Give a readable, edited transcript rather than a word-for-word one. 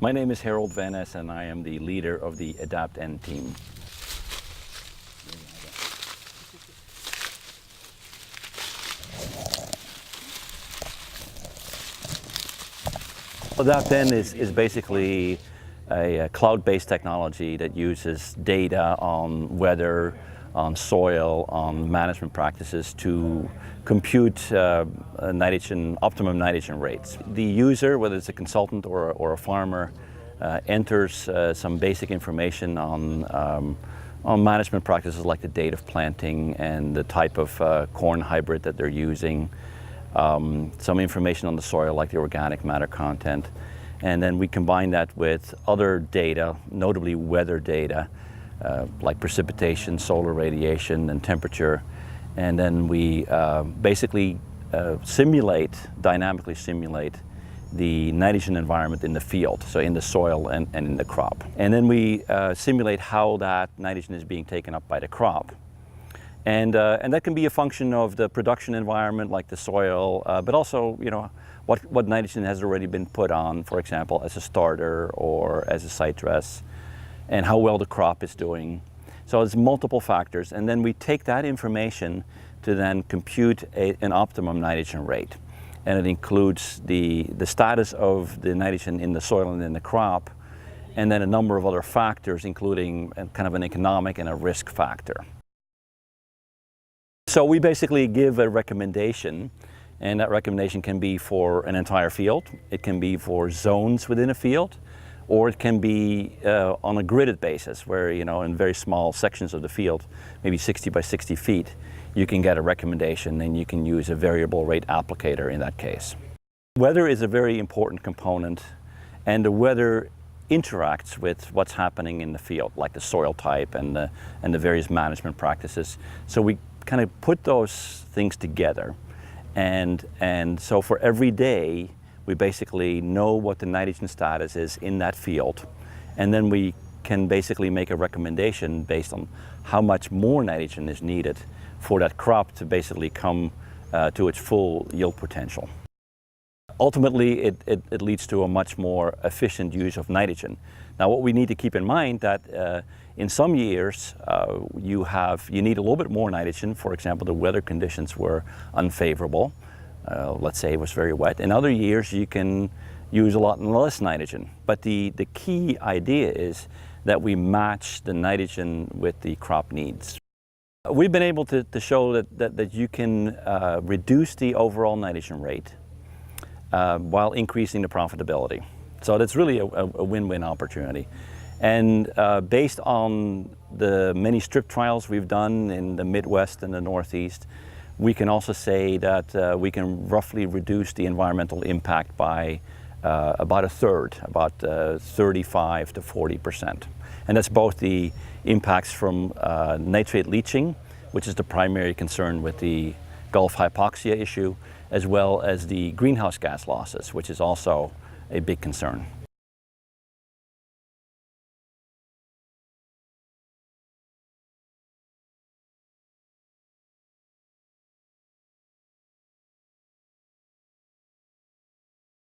My name is Harold Van Ness and I am the leader of the Adapt-N team. Adapt-N is basically a cloud-based technology that uses data on weather, on soil, on management practices to compute optimum nitrogen rates. The user, whether it's a consultant or a farmer, enters some basic information on management practices like the date of planting and the type of corn hybrid that they're using, some information on the soil like the organic matter content, and then we combine that with other data, notably weather data, like precipitation, solar radiation, and temperature, and then we basically dynamically simulate the nitrogen environment in the field, so in the soil and in the crop. And then we simulate how that nitrogen is being taken up by the crop. And that can be a function of the production environment, like the soil, but also, what nitrogen has already been put on, for example, as a starter or as a site dress, and how well the crop is doing. So it's multiple factors, and then we take that information to then compute an optimum nitrogen rate. And it includes the status of the nitrogen in the soil and in the crop, and then a number of other factors, including kind of an economic and a risk factor. So we basically give a recommendation, and that recommendation can be for an entire field, it can be for zones within a field, or it can be on a gridded basis where, in very small sections of the field, maybe 60 by 60 feet, you can get a recommendation and you can use a variable rate applicator in that case. Weather is a very important component, and the weather interacts with what's happening in the field, like the soil type and the various management practices. So we kind of put those things together, and so for every day we basically know what the nitrogen status is in that field, and then we can basically make a recommendation based on how much more nitrogen is needed for that crop to basically come to its full yield potential. Ultimately, it leads to a much more efficient use of nitrogen. Now, what we need to keep in mind that in some years you need a little bit more nitrogen. For example, the weather conditions were unfavorable. Let's say it was very wet. In other years, you can use a lot less nitrogen. But the key idea is that we match the nitrogen with the crop needs. We've been able to show that you can reduce the overall nitrogen rate while increasing the profitability. So that's really a win-win opportunity. And based on the many strip trials we've done in the Midwest and the Northeast, we can also say that we can roughly reduce the environmental impact by about a third, about 35 to 40%. And that's both the impacts from nitrate leaching, which is the primary concern with the Gulf hypoxia issue, as well as the greenhouse gas losses, which is also a big concern.